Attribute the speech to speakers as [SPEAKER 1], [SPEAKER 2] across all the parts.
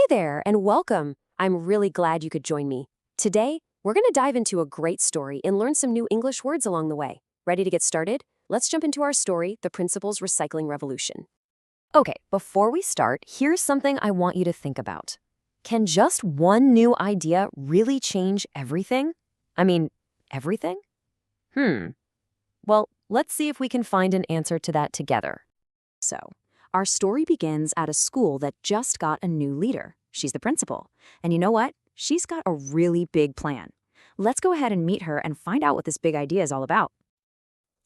[SPEAKER 1] there, and welcome. I'm really glad you could join me. Today, we're going to dive into a great story and learn some new English words along the way. Ready to get started? Let's jump into our story, The Principal's Recycling Revolution. Okay, before we start, here's something I want you to think about. Can just one new idea really change everything? I mean, everything? Well, let's see if we can find an answer to that together. So, our story begins at a school that just got a new leader. She's the principal. And you know what? She's got a really big plan. Let's go ahead and meet her and find out what this big idea is all about.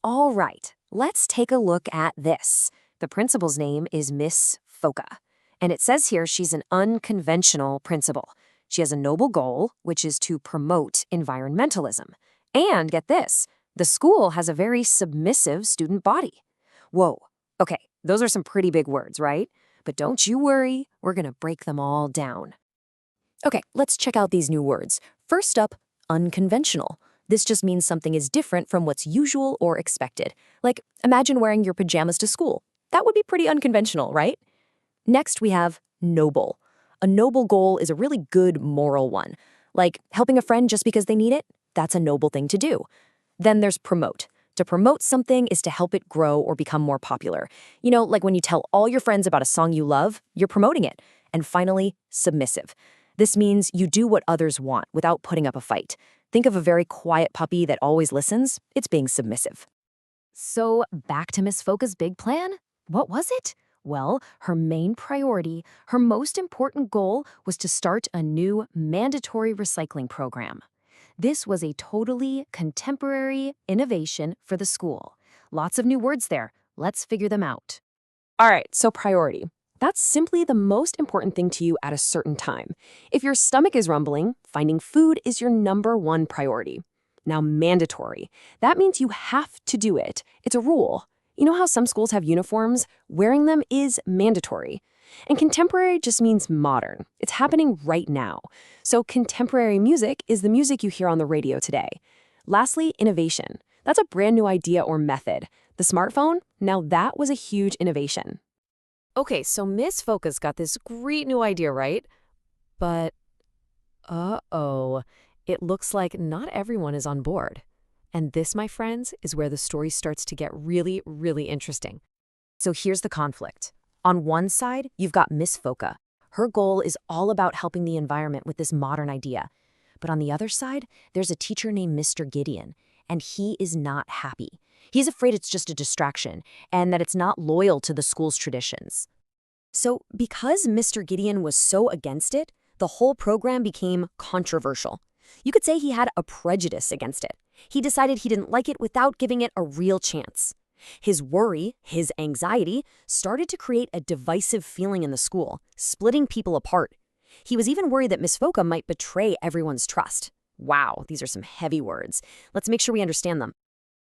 [SPEAKER 1] All right, let's take a look at this. The principal's name is Miss Foca. And it says here she's an unconventional principal. She has a noble goal, which is to promote environmentalism. And get this, the school has a very submissive student body. Whoa, okay, those are some pretty big words, right? But don't you worry, we're going to break them all down. Okay, let's check out these new words. First up, unconventional. This just means something is different from what's usual or expected. Like, imagine wearing your pajamas to school. That would be pretty unconventional, right? Next, we have noble. A noble goal is a really good moral one. Like, helping a friend just because they need it? That's a noble thing to do. Then there's promote. To promote something is to help it grow or become more popular. You know, like when you tell all your friends about a song you love, you're promoting it. And finally, submissive. This means you do what others want without putting up a fight. Think of a very quiet puppy that always listens. It's being submissive. So, back to Miss Foca's big plan? What was it? Well, her main priority, her most important goal, was to start a new mandatory recycling program. This was a totally contemporary innovation for the school. Lots of new words there. Let's figure them out. All right, so priority. That's simply the most important thing to you at a certain time. If your stomach is rumbling, finding food is your #1 priority. Now, mandatory. That means you have to do it. It's a rule. You know how some schools have uniforms? Wearing them is mandatory. And contemporary just means modern. It's happening right now. So contemporary music is the music you hear on the radio today. Lastly, innovation. That's a brand new idea or method. The smartphone? Now that was a huge innovation. Okay, so Miss Foca's got this great new idea, right? But, it looks like not everyone is on board. And this, my friends, is where the story starts to get really, really interesting. So here's the conflict. On one side, you've got Miss Foca. Her goal is all about helping the environment with this modern idea. But on the other side, there's a teacher named Mr. Gideon, and he is not happy. He's afraid it's just a distraction and that it's not loyal to the school's traditions. So because Mr. Gideon was so against it, the whole program became controversial. You could say he had a prejudice against it. He decided he didn't like it without giving it a real chance. His worry, his anxiety, started to create a divisive feeling in the school, splitting people apart. He was even worried that Miss Foca might betray everyone's trust. Wow, these are some heavy words. Let's make sure we understand them.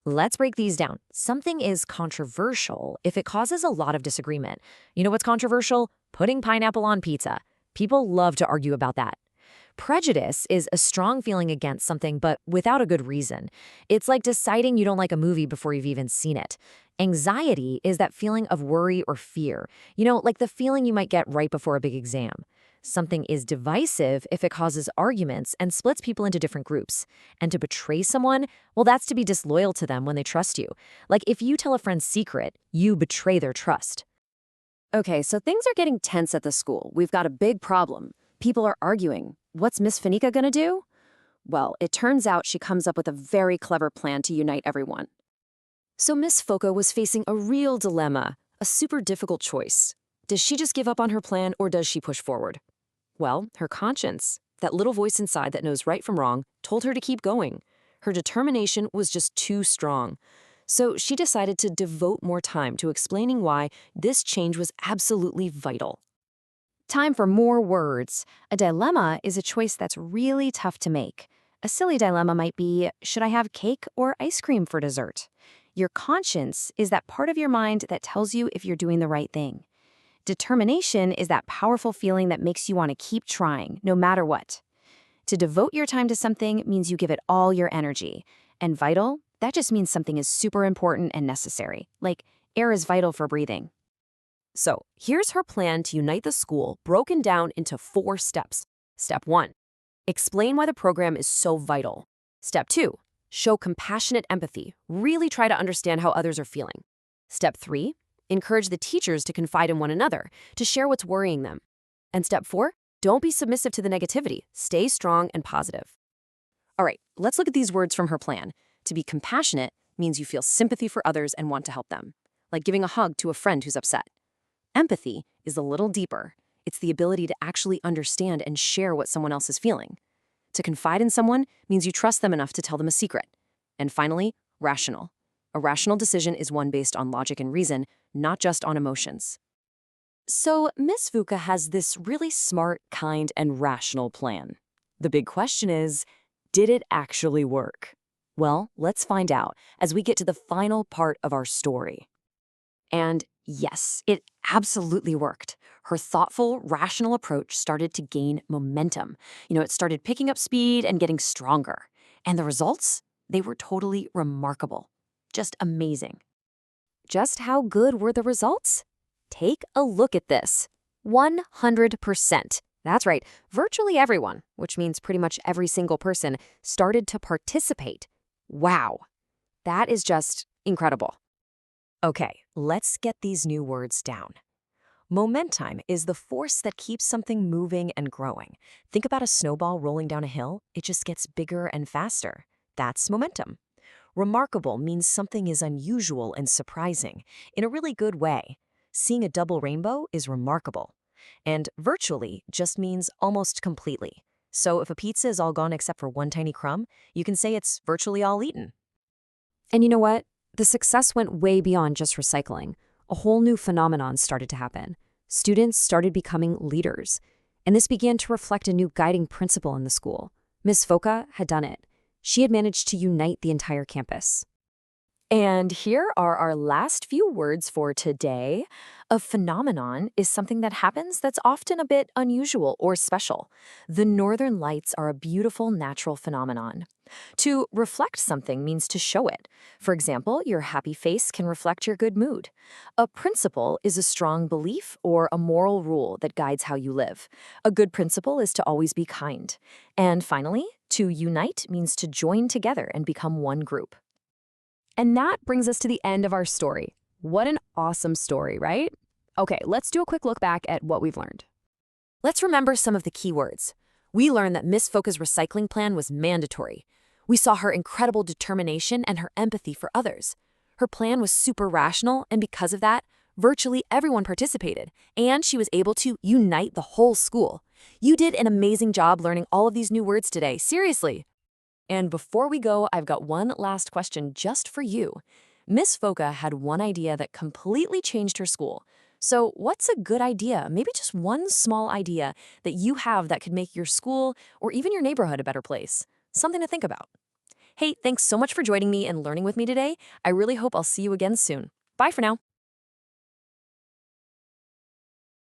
[SPEAKER 1] Let's break these down. Something is controversial if it causes a lot of disagreement. You know what's controversial? Putting pineapple on pizza. People love to argue about that. Prejudice is a strong feeling against something, but without a good reason. It's like deciding you don't like a movie before you've even seen it. Anxiety is that feeling of worry or fear. You know, like the feeling you might get right before a big exam. Something is divisive if it causes arguments and splits people into different groups. And to betray someone, well, that's to be disloyal to them when they trust you. Like if you tell a friend's secret, you betray their trust. Okay, so things are getting tense at the school. We've got a big problem. People are arguing. What's Miss Foca gonna do? Well, it turns out she comes up with a very clever plan to unite everyone. So Miss Foca was facing a real dilemma, a super difficult choice. Does she just give up on her plan or does she push forward? Well, her conscience, that little voice inside that knows right from wrong, told her to keep going. Her determination was just too strong. So she decided to devote more time to explaining why this change was absolutely vital. Time for more words. A dilemma is a choice that's really tough to make. A silly dilemma might be, should I have cake or ice cream for dessert? Your conscience is that part of your mind that tells you if you're doing the right thing. Determination is that powerful feeling that makes you want to keep trying, no matter what. To devote your time to something means you give it all your energy. And vital, that just means something is super important and necessary. Like, air is vital for breathing. So here's her plan to unite the school, broken down into 4 steps. Step 1, explain why the program is so vital. Step 2, show compassionate empathy. Really try to understand how others are feeling. Step 3, encourage the teachers to confide in one another, to share what's worrying them. And step 4, don't be submissive to the negativity. Stay strong and positive. All right, let's look at these words from her plan. To be compassionate means you feel sympathy for others and want to help them, like giving a hug to a friend who's upset. Empathy is a little deeper. It's the ability to actually understand and share what someone else is feeling. To confide in someone means you trust them enough to tell them a secret. And finally, rational. A rational decision is one based on logic and reason, not just on emotions. So Miss Fuka has this really smart, kind, and rational plan. The big question is, did it actually work? Well, let's find out as we get to the final part of our story. And yes, it absolutely worked. Her thoughtful, rational approach started to gain momentum. It started picking up speed and getting stronger. And the results? They were totally remarkable. Just amazing. Just how good were the results? Take a look at this. 100%. That's right, virtually everyone, which means pretty much every single person, started to participate. Wow, that is just incredible. Okay, let's get these new words down. Momentum is the force that keeps something moving and growing. Think about a snowball rolling down a hill. It just gets bigger and faster. That's momentum. Remarkable means something is unusual and surprising, in a really good way. Seeing a double rainbow is remarkable. And virtually just means almost completely. So if a pizza is all gone except for one tiny crumb, you can say it's virtually all eaten. And you know what? The success went way beyond just recycling. A whole new phenomenon started to happen. Students started becoming leaders. And this began to reflect a new guiding principle in the school. Miss Foka had done it. She had managed to unite the entire campus. And here are our last few words for today. A phenomenon is something that happens that's often a bit unusual or special. The northern lights are a beautiful natural phenomenon. To reflect something means to show it. For example, your happy face can reflect your good mood. A principle is a strong belief or a moral rule that guides how you live. A good principle is to always be kind. And finally, to unite means to join together and become one group. And that brings us to the end of our story. What an awesome story, right? Okay, let's do a quick look back at what we've learned. Let's remember some of the key words. We learned that Miss Foka's recycling plan was mandatory. We saw her incredible determination and her empathy for others. Her plan was super rational, and because of that, virtually everyone participated, and she was able to unite the whole school. You did an amazing job learning all of these new words today, seriously. And before we go, I've got one last question just for you. Miss Foka had one idea that completely changed her school. So what's a good idea, maybe just one small idea that you have that could make your school or even your neighborhood a better place? Something to think about. Hey, thanks so much for joining me and learning with me today. I really hope I'll see you again soon. Bye for now.